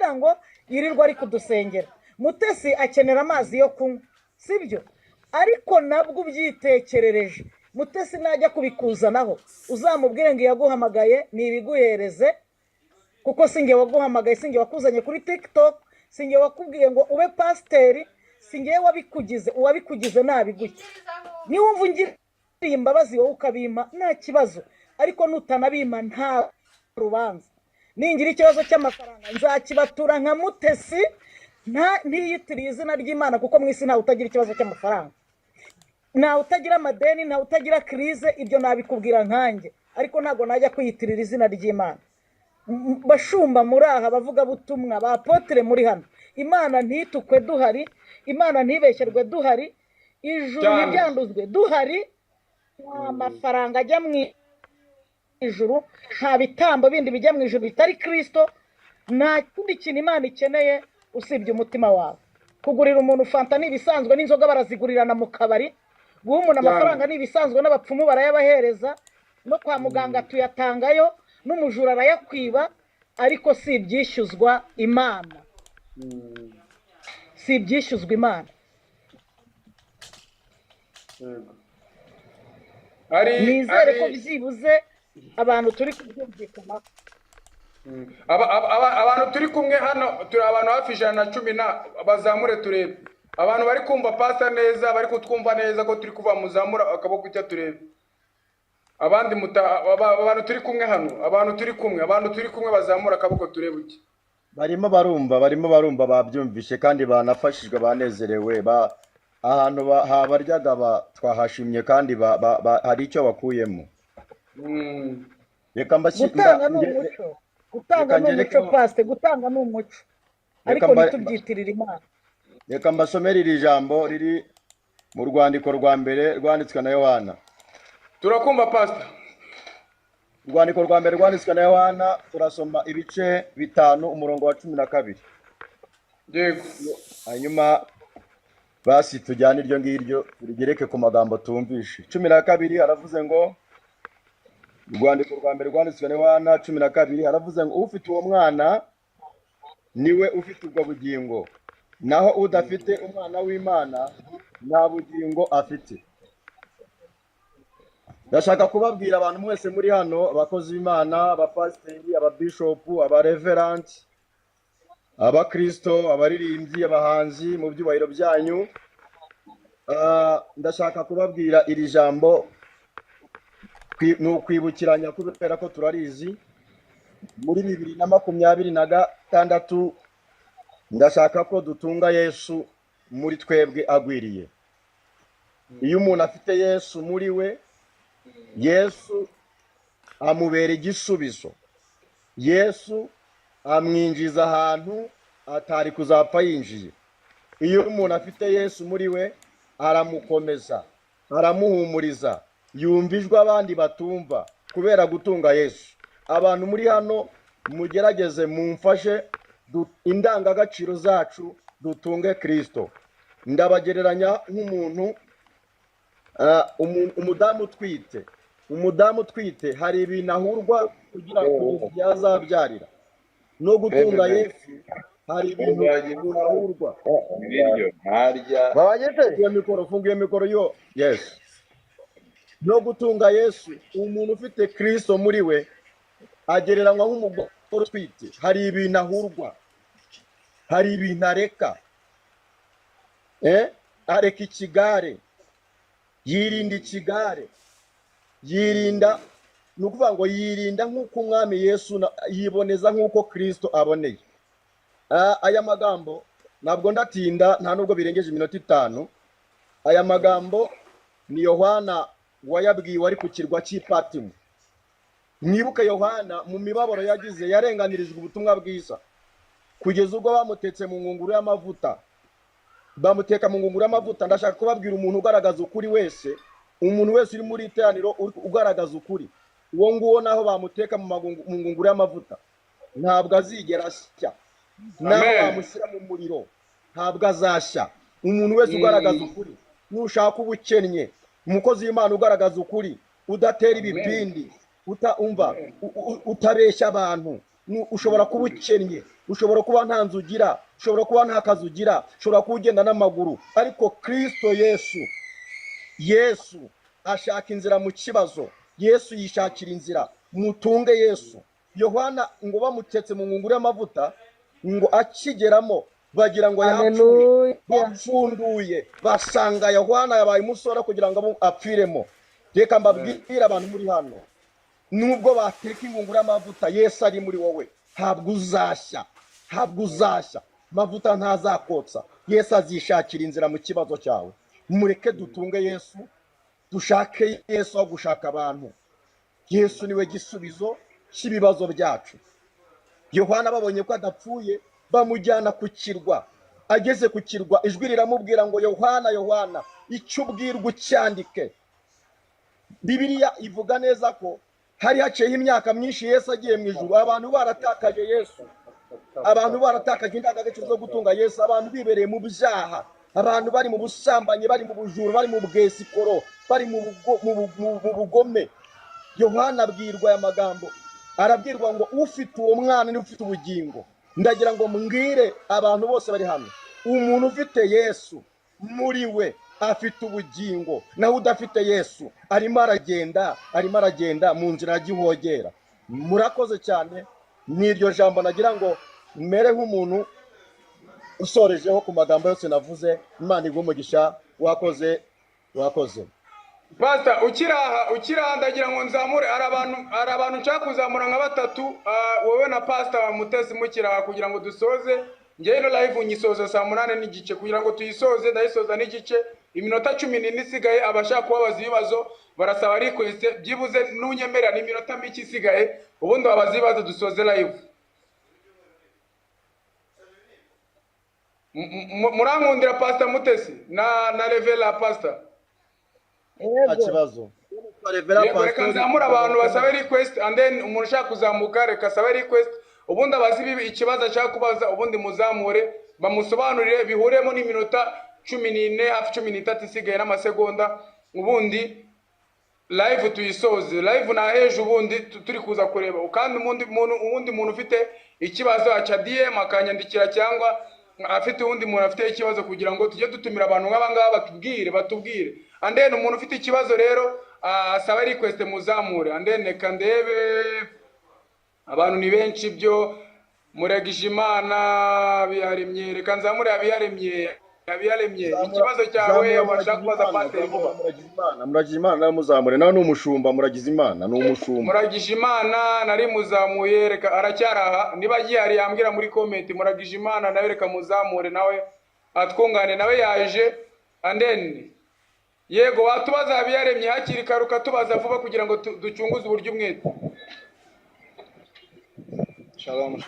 kugira ngo yirirwe ari kudusengera. Mutesi akenera amazi yo kunywa, sibyo? Ariko nabwo ubyitekerereje, Mutesi najya kubikuzanaho uzamubwire ngo yaguhamagaye nibiguhereze, kuko singe waguhamagaye, singe wakuzanye kuri TikTok, singe wakubwiye ngo ube pasiteri, singe wabikugize, uwabikugize nabiguye. Niwumva ungira imbabazi wowe ukabima nta kibazo, ariko nutanabima nta rubanza. Ningira ikibazo cy'amafaranga nzakibatura nka Mutesi, ntiyitiriye izina ry'Imana, kuko mwisi nta utagira ikibazo cy'amafaranga, nta utagira amadeni, nta utagira krize. Ibyo nabikubwira nkanjye, ariko ntago najya kwiyitirira izina ry'Imana. Bashumba muri aha, bavuga butumwa, ba apotre muri hano, Imana ntitukwe duhari, Imana ntibesherwe duhari, ijuru ntiryanduzwe duhari. Amafaranga ajya mu ijuru, nta bitambo bindi bijya mu ijuru bitari Kristo. Nta kindi kintu Imana ikeneye usibye umutima wawe. Kugurira umuntu fanta nibisanzwe, n'inzoga barazigurirana mu kabari. Guha umuntu amafaranga nibisanzwe, n'abapfumu barayabahereza, no kwa muganga tuyatangayo, n'umujura arayakwiba, ariko si ibyishyuzwa Imana. Si ibyishyuzwa Imana. Nizere ko byibuze abantu turi kubyumvikana. Abantu turi kumwe hano turi abantu hafi 110 bazamure turebe. Abantu bari kumva pasta neza, bari kutwumva neza ko turi kuva muzamura akaboko cya turebe. Abandi abantu turi kumwe hano, abantu turi kumwe bazamura akaboko turebe uki. Barimo barumva babyumvishe kandi banafashijwe, banezerewe, ahantu habaryaga twahashimye kandi hari icyo bakuyemo. Reka gutanga n'umuco, gutanga n'umuco paste, gutanga n'umuco, ariko nitubyitirira Imana. Reka mbasomere iri jambo riri mu rwandiko rwa mbere rwanditswe na Yohana. Turakumva pastor. Urwandiko rwa mbere rwanditswe na Yohana, turasoma ibice 5 umurongo wa 12. Yego. Hanyuma basi tujyane iryo ngiryo rigereke ku magambo tumvishe. 12 aravuze ngo, urwandiko rwa mbere rwanditswe na Yohana 12 aravuze ngo, ufite uwo mwana niwe ufite ubwo bugingo, naho udafite umwana w'Imana nta bugingo afite. Ndashaka kubabwira abantu mwese muri hano, abakozi b'Imana, abapasiteri, ababishopu, abareverend, abakristo, abaririmbyi, abahanzi mu byubahiro byanyu, ndashaka kubabwira iri jambo n'ukwibukiranya kubera ko turarizi. Muri 2026 ndashaka ko dutunga Yesu muri twebwe agwiriye. Iyo umuntu afite Yesu muri we, Yesu amubera igisubizo, Yesu amwinjiza ahantu atari kuzapfa yinjiye. Iyo umuntu afite Yesu muri we, aramukomeza, aramuhumuriza, yumvijwe abandi batumva kubera gutunga Yesu. Abantu muri hano mugerageze mumfashe indangagaciro zacu dutunge Kristo. Ndabagereranya nk'umuntu, umudamu twite hari ibintu ahurwa kugira ngo yazabyarira. No gutunga Yesu hari ibintu ahurwa. Funguye mikoro yo. Yes. No gutunga Yesu, umuntu ufite Kristo muri we agereranywa nk'umugore utwite. Hari ibintu ahurwa, hari ibintu areka. Areka ikigare, yirinda ikigare, yirinda, nukuvuga ngo yirinda nk'uko umwami Yesu yiboneza nk'uko Kristo aboneye. Aya magambo ntabwo ndatinda, nta nubwo birengeje iminota 5. Aya magambo ni Yohana wayabwiwe ari ku kirwa cy'Ipatimu. Mwibuke Yohana mu mibabaro yagize, yarenganirijwe ubutumwa bwiza kugeza ubwo bamutetse mu ngunguru y'amavuta. Bamuteka mu ngunguru y'amavuta. Ndashaka kubabwira umuntu ugaragaza ukuri wese, umuntu wese uri muri iteraniro ugaragaza ukuri, uwo nguwo naho bamuteka mu ngunguru y'amavuta ntabwo azigera ashya. Naho bamushyira mu muriro ntabwo azashya. Umuntu wese ugaragaza ukuri, nushaka ubukennye, umukozi w'Imana ugaragaza ukuri, udatera ibipindi, utabeshya abantu, ushobora kuba ukennye, ushobora kuba nta nzu ugira, ushobora kuba nta kazi ugira, ushobora kuba ugenda n'amaguru, ariko Kristo Yesu ashaka inzira mu kibazo. Yesu yishakira inzira, mutunge Yesu. Yohana ngo bamutetse mu ngunguru y'amavuta, ngo akigeramo bagira ngo yapfuye, bapfunduye basanga Yohana yabaye umusora kugira ngo apfiremo. Reka mbabwire abantu muri hano, nubwo bateka ingunguru y'amavuta, Yesu ari muri wowe, ntabwo uzashya, amavuta ntazakotsa. Yesu azishakira inzira mu kibazo cyawe. Mureke dutunge Yesu, dushake Yesu aho gushaka abantu. Yesu niwe gisubizo cy'ibibazo byacu. Yohana babonye ko adapfuye, bamujyana ku kirwa. Ageze ku kirwa, ijwi riramubwira ngo Yohana, Yohana, icyo ubwirwa ucyandike. Bibiliya ivuga neza ko hari haciyeho imyaka myinshi Yesu agiye mu ijuru, abantu baratakaje Yesu, abantu baratakaje indangagaciro zo gutunga Yesu, abantu bibereye mu byaha, abantu bari mu busambanyi, bari mu bujuru, bari mu bwesikoro, bari mu bugome. Yohana abwirwa aya magambo, arabwirwa ngo ufite uwo mwana ni ufite ubugingo. Ndagira ngo mbwire abantu bose bari hano, umuntu ufite Yesu muri we afite ubugingo, naho udafite Yesu arimo aragenda mu nzira ya gihogera. Murakoze cyane, n'iryo jambo nagira ngo mere nk'umuntu usorejeho ku magambo yose navuze. Imana iguhe umugisha. Wakoze. Pastor, ukiraha ndagira ngo nzamure, ari abantu nshaka kuzamura nka batatu, wowe na Pastor Mutesi mukiraha, kugira ngo dusoze. Njye ino live nyisoza saa 8:30 kugira ngo tuyisoze, ndayisoza n'igice. Iminota 14 isigaye, abashaka kubabaza ibibazo barasaba request, byibuze n'unyemerera n'iminota mike isigaye, ubundi babaza ibibazo dusoze live. Murankundira Pastor Mutesi na Revela Pastor. Kibazo. Reka nzamura abantu basabe request, and then umuntu ushaka kuzamuka reka asabe request, ubundi abazi ikibazo ashaka kubaza, ubundi muzamure bamusobanurire, bihuremo n'iminota 14 hafi 13 isigaye n'amasegonda, ubundi live tuyisoze. Live na heje ubundi turi kuza kureba, kandi ubundi muntu ufite ikibazo aca DM akanyandikira, cyangwa afite ubundi muntu afite ikibazo, kugira ngo tujye dutumira abantu nk'abangaba batubwire. And then umuntu ufite ikibazo rero asaba request muzamure. And then kandebe abantu ni benshi byo Muragijimana Biharemye, reka nzamure Biharemye. Ikibazo cyawe washaka kubaza Pastor vuba. Muragijimana muzamure, nawe ni umushumba. Muragijimana ni umushumba. Muragijimana nari muzamuye, reka aracyaraha, niba gihari yambwira muri comment. Muragijimana nawe reka muzamure, nawe atwungane, nawe yaje. And then yego watubaza Biharemye hakiri karuka, tubaza vuba kugira ngo ducunguze uburyo umwete. Shalom.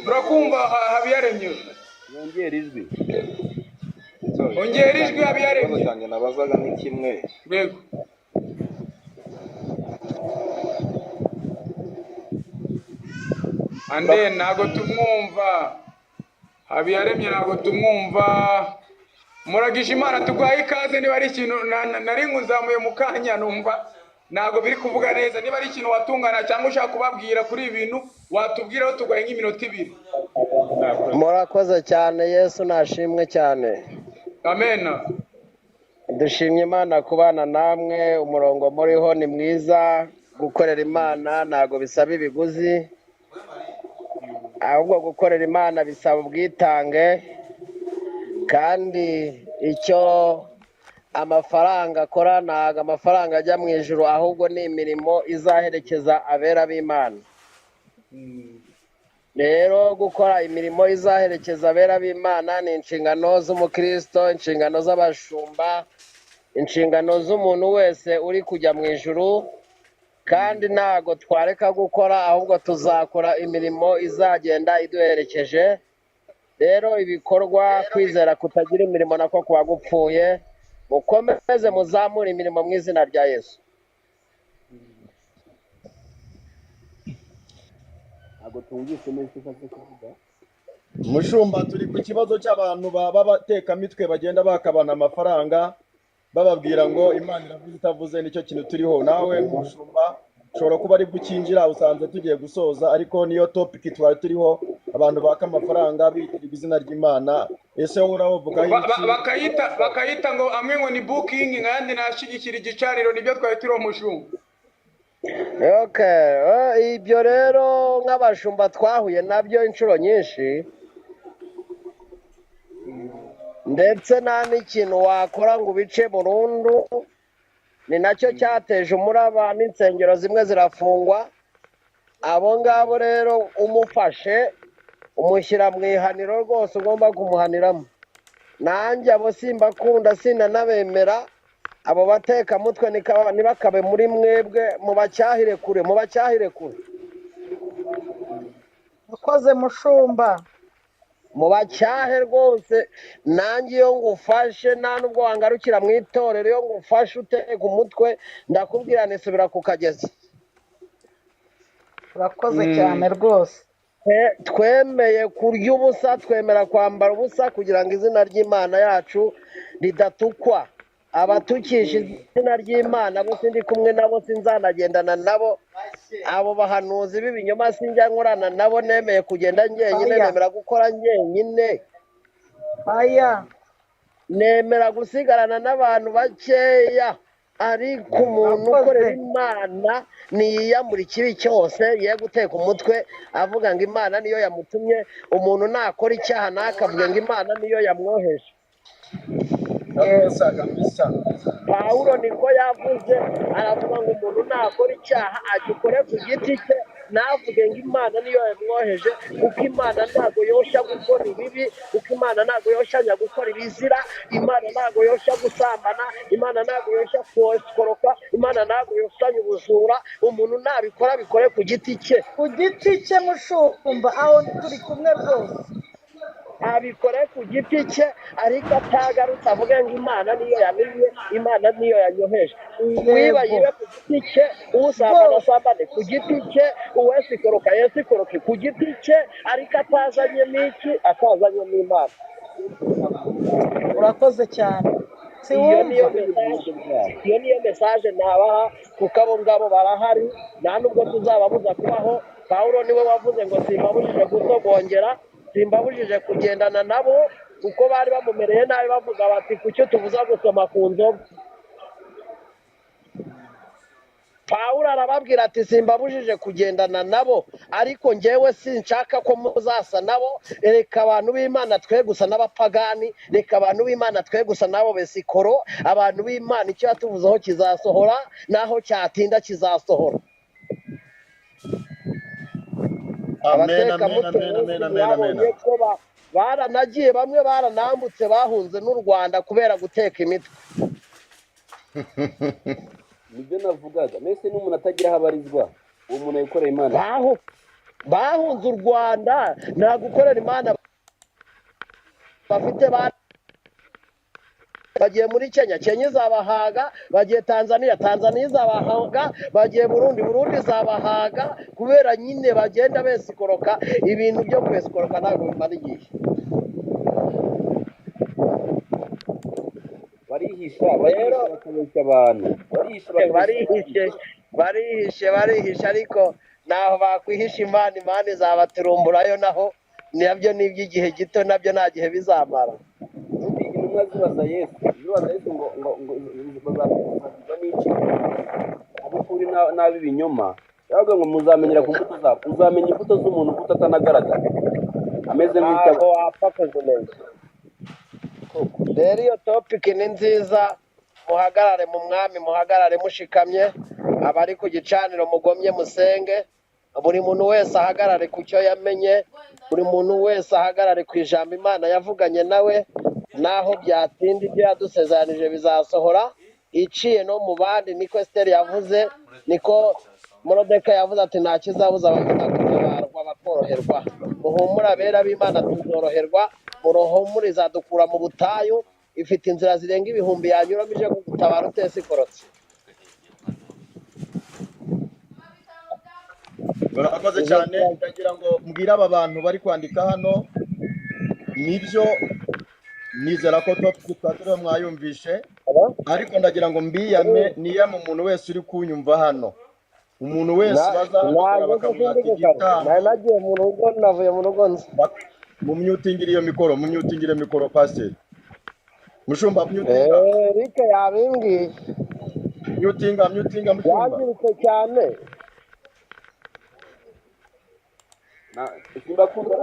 Turakumva Habiyaremye. Yongera ijwi. Ongera ijwi Habiyaremye. Cyane nabazaga ni kimwe. Yego. Ande nago tumwumva. Habiyaremye nago tumwumva. Muragijimana tugwaye ikaze, niba ari ikintu nari nkuzamuye mu kanya numva nago biri kuvuga neza. Niba ari ikintu watungana cyangwa ushaka kubabwira kuri ibintu watubwiraho, tugwaye nk'iminota 2. Murakoze cyane. Yesu nashimwe cyane. Amen. Dushimye Imana kubana namwe. Umurongo muriho ni mwiza. Gukorera Imana ntago bisaba ibiguzi, ahubwo gukorera Imana bisaba ubwitange. Kandi icyo amafaranga akora ntago amafaranga ajya mu ijuru, ahubwo ni imirimo izaherekeza abera b'Imana. Rero gukora imirimo izaherekeza abera b'Imana ni inshingano z'umukristo, inshingano z'abashumba, inshingano z'umuntu wese uri kujya mu ijuru. Kandi ntago twareka gukora, ahubwo tuzakora imirimo izagenda iduherekeje. Rero ibikorwa kwizera kutagira imirimo nako kuba gupfuye. Mukomeze muzamure imirimo mu izina rya Yesu. Ntabwo tumvise neza icyo kuvuga. Mushumba, turi ku kibazo cy'abantu baba bateka mitwe bagenda bakabana amafaranga bababwira ngo Imana iravuze itavuze nicyo kintu turiho. Nawe nk'umushumba ushobora kuba ari gukinjira usanze tugiye gusoza, ariko niyo topic twari turiho, abantu baka amafaranga bitiriga izina ry'Imana. Ese wowe uravuga iki? bakayita ngo amwe ngo ni booking, nkandi nashigikira igicaniro, nibyo twari turiho mushumba. Okay, ibyo rero nk'abashumba twahuye nabyo inshuro nyinshi, ndetse nta n'ikintu wakora ngo ubice burundu. Ni nacyo cyateje umuraba n'insengero zimwe zirafungwa. Abo ngabo rero umufashe umushyira mu ihaniro rwose ugomba kumuhaniramo. Nanjye abo simbakunda, sinanabemera. Abo batekamutwe ntibakabe muri mwebwe, mubacyahire kure, mubacyahire kure. ukoze mushumba. Mubacyahe rwose. Nanjye iyo ngufashe nta nubwo wangarukira mu itorero, iyo ngufashe uteka umutwe ndakubwira nisubira ku kagezi. urakoze cyane rwose. Twemeye kurya ubusa, twemera kwambara ubusa kugira ngo izina ry'Imana yacu ridatukwa. Abatukisha izina ry'Imana bo sindi kumwe nabo, sinzanagendana nabo. Abo bahanuzi b'ibinyoma sinjya nkorana nabo, nemeye kugenda njyenyine, nemera gukora njyenyine, nemera gusigarana n'abantu bakeya. Ariko umuntu ukorera Imana niyiyambura ikibi cyose, ye guteka umutwe avuga ngo Imana niyo yamutumye. Umuntu nakora icyaha nakavuga ngo Imana niyo yamwoheje. Pawulo niko yavuze, aravuga ngo umuntu nakora icyaha agikore ku giti cye, navuge ngo Imana niyo yamwoheje, kuko Imana ntago yosha gukora ibibi, kuko Imana ntago yoshanya gukora ibizira, Imana ntago yosha gusambana, Imana ntago yosha koroka, Imana ntago yoshanya ubujura. Umuntu nabikora bikore ku giti cye, ku giti cye mushumba, aho turi kumwe rwose. abikore ku giti cye, ariko atagarutse avuge ngo Imana niyo yamenye, Imana niyo yanyoheje. Uwiba yibe ku giti cye, usambana asambane ku giti cye, uwesikoroka yesikoroke ku giti cye, ariko atazanye n'iki, atazanye n'Imana. urakoze cyane. Iyo niyo mesaje nabaha, kuko abo ngabo barahari, nta nubwo tuzababuza kubaho. Pawulo niwe wavuze ngo simbabujije gusogongera, simbabujije kugendana nabo, kuko bari bamumereye nabi, bavuga bati kuki tubuza gusoma ku nzoga. Pawulo arababwira ati simbabujije kugendana nabo, ariko njyewe sinshaka ko muzasa nabo. Reka abantu b'Imana twe gusa n'abapagani, reka abantu b'Imana twe gusa n'abo besikoro. Abantu b'Imana icyo yatuvuzeho kizasohora, naho cyatinda kizasohora. Baranagiye, bamwe baranambutse, bahunze n'u Rwanda kubera guteka imitwe. nibyo navugaga. Mbese n'umuntu atagira aho abarizwa, uwo muntu yikorera Imana. Bahunze u Rwanda, nta gukorera Imana bafite. Bagiye muri Kenya, Kenya izabahaga. Bagiye Tanzania, Tanzania izabahaga. Bagiye Burundi, Burundi izabahaga. Kubera nyine bagenda besikoroka. Ibintu byo kwesikoroka ntabwo bimara igihe. Barihisha bakabeshya abantu, barihishe, ariko naho bakwihisha Imana, Imana izabaturumburayo, naho nabyo ni iby'igihe gito, nabyo nta gihe bizamara. intumwa zibaza Yesu ngo bazabizwa n'iki, ab'ukuri n'ab'ibinyoma. Yavuga ngo muzamenyera ku mbuto zabo. Uzamenya imbuto z'umuntu kuko atanagaragara, ameze ntabwo wapfa kuzimenya. Rero iyo topiki ni nziza. Muhagarare mu Mwami, muhagarare mushikamye. Abari ku gicaniro mugomye musenge. Buri muntu wese ahagarare ku cyo yamenye, buri muntu wese ahagarare ku ijambo Imana yavuganye nawe. Naho byatinda, ibyo yadusezeranije bizasohora. Iciye no mu bandi, niko Esiteri yavuze, niko Morodekayi yavuze ati nta kizabuza abagutabarwa bakoroherwa. Muhumure abera b'Imana tuzoroherwa. Muruhumure izadukura mu butayu, ifite inzira zirenga 1000 yanyuramo ije kugutabara utesikorotse. Murakoze cyane. Ndagira ngo mbwire aba bantu bari kwandika hano, nibyo nizera ko topic twaturiho mwayumvishe. ariko ndagira ngo mbiyame niyame umuntu wese uri kunyumva hano, umuntu wese bazamukora naje se bakamwaka sindi gukara nari igitambo. nagiye mu rugo navuye mu rugo nzi Mumyutingire iyo mikoro, mumyutingire mikoro pasiteri mushumba, myutinga Eric yabimbwiye myutinga mushumba. yangiritse cyane simba kumva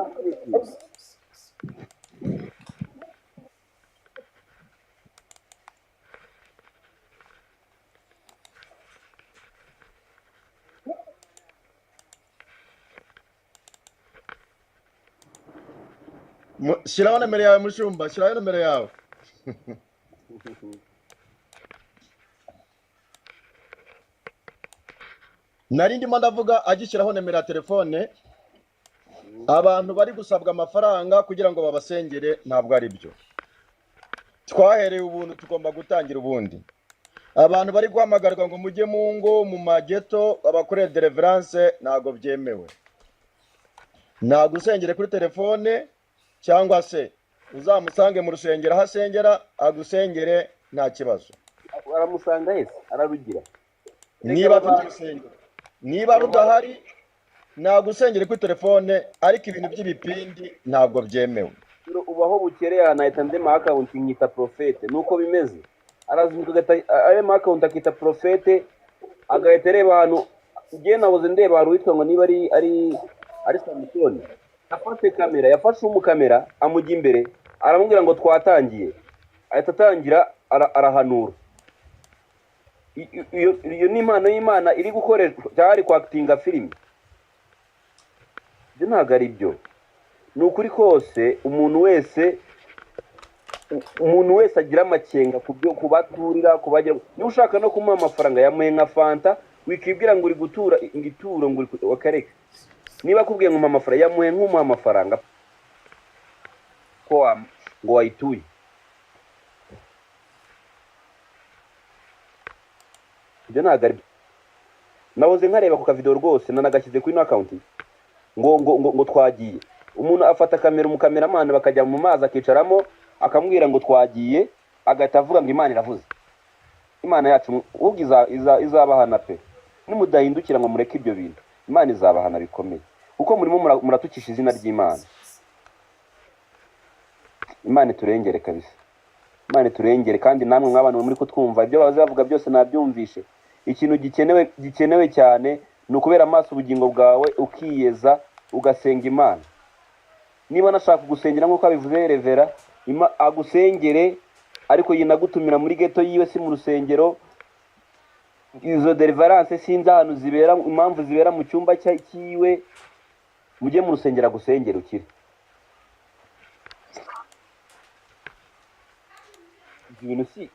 Shyiraho nomero yawe mushumba, shyiraho nomero yawe. Nari ndimo ndavuga agishyiraho nomero ya telefone, abantu bari gusabwa amafaranga kugira ngo babasengere ntabwo ari byo. Twahereye ubuntu tugomba gutangira ubundi. Abantu bari guhamagarwa ngo mujye mu ngo mu mageto abakorera deliverance ntabwo byemewe. Nta gusengere kuri telefone cyangwa se uzamusange mu rusengero aho asengera agusengere nta kibazo. aramusanga hese ararugira Niba afite urusengero, niba rudahari nta gusengere kuri telefone, ariko ibintu by'ibipindi ntabwo byemewe. ubaho bukereye anahita ndema account nkita profete nuko bimeze arazinduka agahita arema account akita profete agahita areba ahantu ngiye nabuze ndeba ahantu witwa ngo niba ari Samusoni afate kamera yafashe umukamera amujya imbere aramubwira ngo twatangiye ahita atangira arahanura iyo ni impano y'Imana iri gukoreshwa cyari kwakitinga filime ibyo ntabwo ari byo ni ukuri kose umuntu wese agira amakenga kubaturira kubagira niba ushaka no kumuha amafaranga yamuhe nka fanta wikibwira ngo uri gutura ingituro ngo wakareka niba akubwiye ngo amafaranga yamuhe nk'umuha amafaranga ko ngo wayituye ibyo ntabwo ari byo nahoze nkareba ku kavideo rwose nanagashyize kuri ino account ngo twagiye umuntu afata kamera umukameramani bakajya mu mazi akicaramo akamubwira ngo twagiye agahita avuga ngo Imana iravuze. Imana yacu ubwo izabahana pe nimudahindukira ngo mureke ibyo bintu Imana izabahana bikomeye kuko murimo muratukisha izina ry'Imana. Imana iturengere kabisa, Imana iturengere. Kandi namwe mw'abantu muri kutwumva ibyo bazavuga byose nabyumvishe. Ikintu gikenewe cyane ni ukubera amaso ubugingo bwawe ukiyeza ugasenga Imana. Niba nashaka gusengera nk'uko abivuze Revera agusengere, ariko yinagutumira muri geto yiwe si mu rusengero. Izo deliverance sinzi ahantu zibera, impamvu zibera mu cyumba cyiwe. Mujye mu rusengero agusengera ukire. Ibintu si